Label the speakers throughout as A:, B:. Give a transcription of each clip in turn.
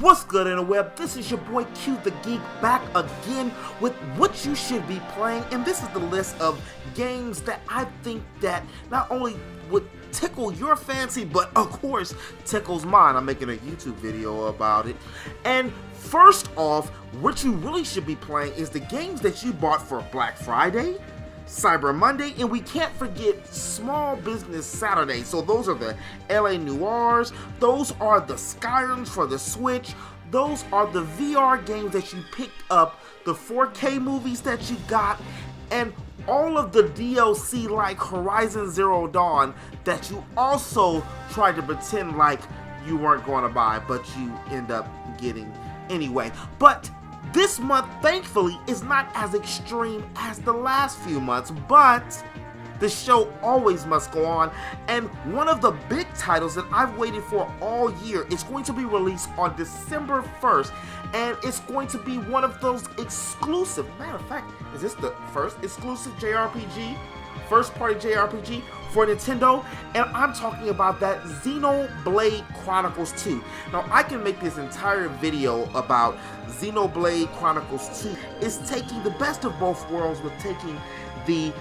A: What's good, interweb? This is your boy Q the Geek back again with what you should be playing, and this is the list of games that I think that not only would tickle your fancy, but of course tickles mine. I'm making a YouTube video about it. And first off, what you really should be playing is the games that you bought for Black Friday, Cyber Monday, and we can't forget Small Business Saturday. So those are the LA Noirs, those are the Skyrims for the Switch, those are the VR games that you picked up, the 4K movies that you got, and all of the DLC like Horizon Zero Dawn that you also tried to pretend like you weren't going to buy, but you end up getting anyway. But this month, thankfully, is not as extreme as the last few months, but the show always must go on, and one of the big titles that I've waited for all year is going to be released on December 1st, and it's going to be one of those exclusive, matter of fact, is this the first exclusive JRPG, first party JRPG for Nintendo? And I'm talking about that Xenoblade Chronicles 2. Now, I can make this entire video about Xenoblade Chronicles 2. It's taking the best of both worlds with taking the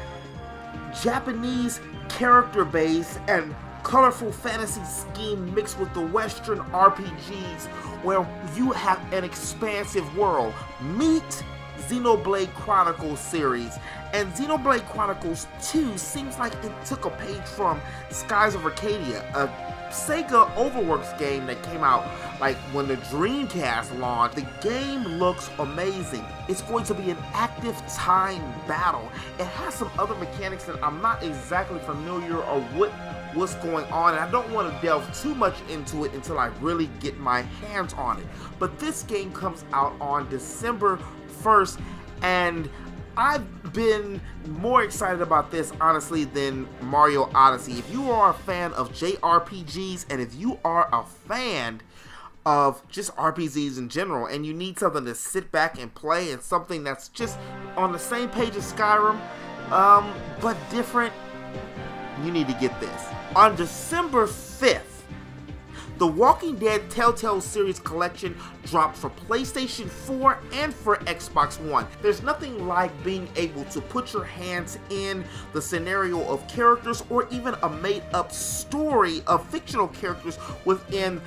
A: Japanese character base and colorful fantasy scheme mixed with the Western RPGs where you have an expansive world. Meet Xenoblade Chronicles series, and Xenoblade Chronicles 2 seems like it took a page from Skies of Arcadia, a Sega Overworks game that came out like when the Dreamcast launched. The game looks amazing. It's going to be an active time battle. It has some other mechanics that I'm not exactly familiar or what's going on, and I don't want to delve too much into it until I really get my hands on it. But this game comes out on December 1st, and I've been more excited about this, honestly, than Mario Odyssey. If you are a fan of JRPGs, and if you are a fan of just RPGs in general, and you need something to sit back and play, and something that's just on the same page as Skyrim, but different, you need to get this. On December 5th, the Walking Dead Telltale Series collection dropped for PlayStation 4 and for Xbox One. There's nothing like being able to put your hands in the scenario of characters, or even a made-up story of fictional characters within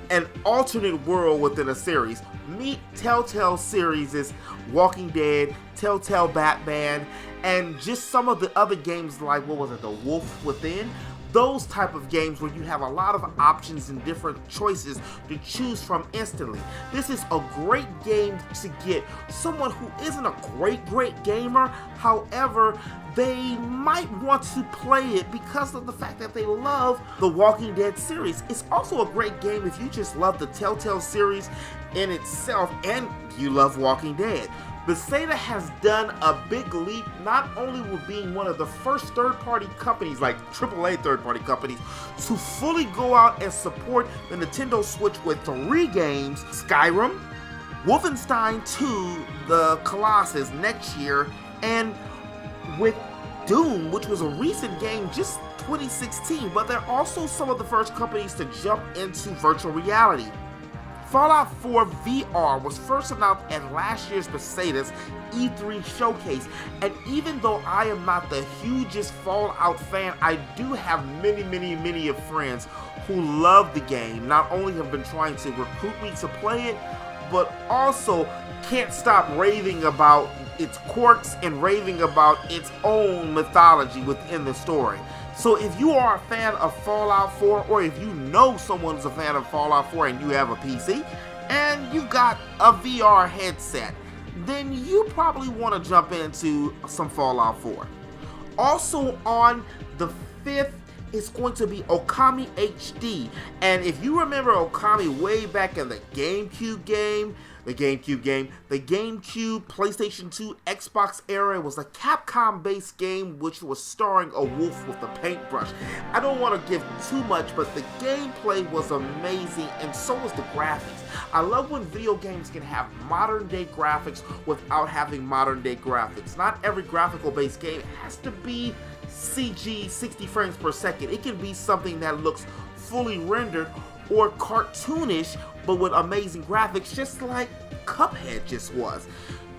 A: an alternate world within a series. Meet Telltale Series' Walking Dead, Telltale Batman, and just some of the other games like, what was it, The Wolf Within? Those type of games where you have a lot of options and different choices to choose from instantly. This is a great game to get someone who isn't a great gamer, however, they might want to play it because of the fact that they love the Walking Dead series. It's also a great game if you just love the Telltale series in itself and you love Walking Dead. Bethesda has done a big leap, not only with being one of the first third-party companies, like AAA third-party companies, to fully go out and support the Nintendo Switch with 3 games: Skyrim, Wolfenstein 2, The Colossus next year, and with Doom, which was a recent game, just 2016, but they're also some of the first companies to jump into virtual reality. Fallout 4 VR was first announced at last year's Bethesda's E3 showcase, and even though I am not the hugest Fallout fan, I do have many of friends who love the game, not only have been trying to recruit me to play it, but also can't stop raving about its quirks and raving about its own mythology within the story. So if you are a fan of Fallout 4, or if you know someone's a fan of Fallout 4 and you have a PC, and you've got a VR headset, then you probably want to jump into some Fallout 4. Also on the 5th, it's going to be Okami HD. And if you remember Okami way back in the GameCube, PlayStation 2, Xbox era, it was a Capcom-based game which was starring a wolf with a paintbrush. I don't want to give too much, but the gameplay was amazing, and so was the graphics. I love when video games can have modern-day graphics without having modern-day graphics. Not every graphical-based game has to be CG 60 frames per second. It can be something that looks fully rendered, or cartoonish, but with amazing graphics, just like Cuphead just was.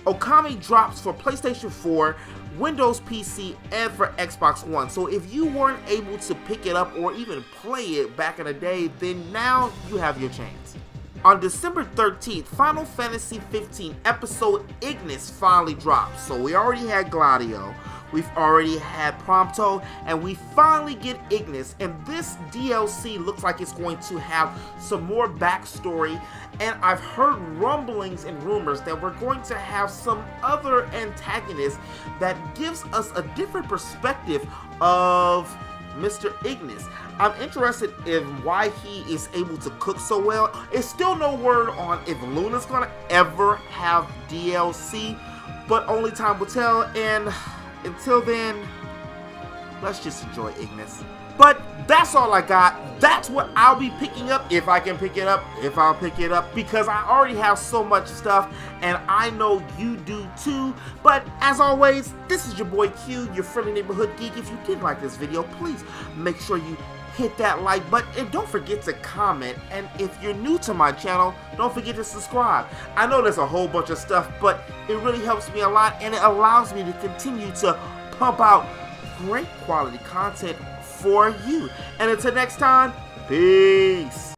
A: Okami drops for PlayStation 4, Windows PC, and for Xbox One. So if you weren't able to pick it up or even play it back in the day, then now you have your chance. On December 13th, Final Fantasy 15 episode Ignis finally dropped. So we already had Gladio, we've already had Prompto, and we finally get Ignis. And this DLC looks like it's going to have some more backstory. And I've heard rumblings and rumors that we're going to have some other antagonists that gives us a different perspective of Mr. Ignis. I'm interested in why he is able to cook so well. There's still no word on if Luna's gonna ever have DLC, but only time will tell, and until then, let's just enjoy Ignis. But that's all I got. That's what I'll be picking up, if I can pick it up, if I'll pick it up, because I already have so much stuff, and I know you do too. But as always, this is your boy Q, your friendly neighborhood geek. If you did like this video, please make sure you hit that like button, and don't forget to comment. And if you're new to my channel, don't forget to subscribe. I know there's a whole bunch of stuff, but it really helps me a lot, and it allows me to continue to pump out great quality content for you. And until next time, peace.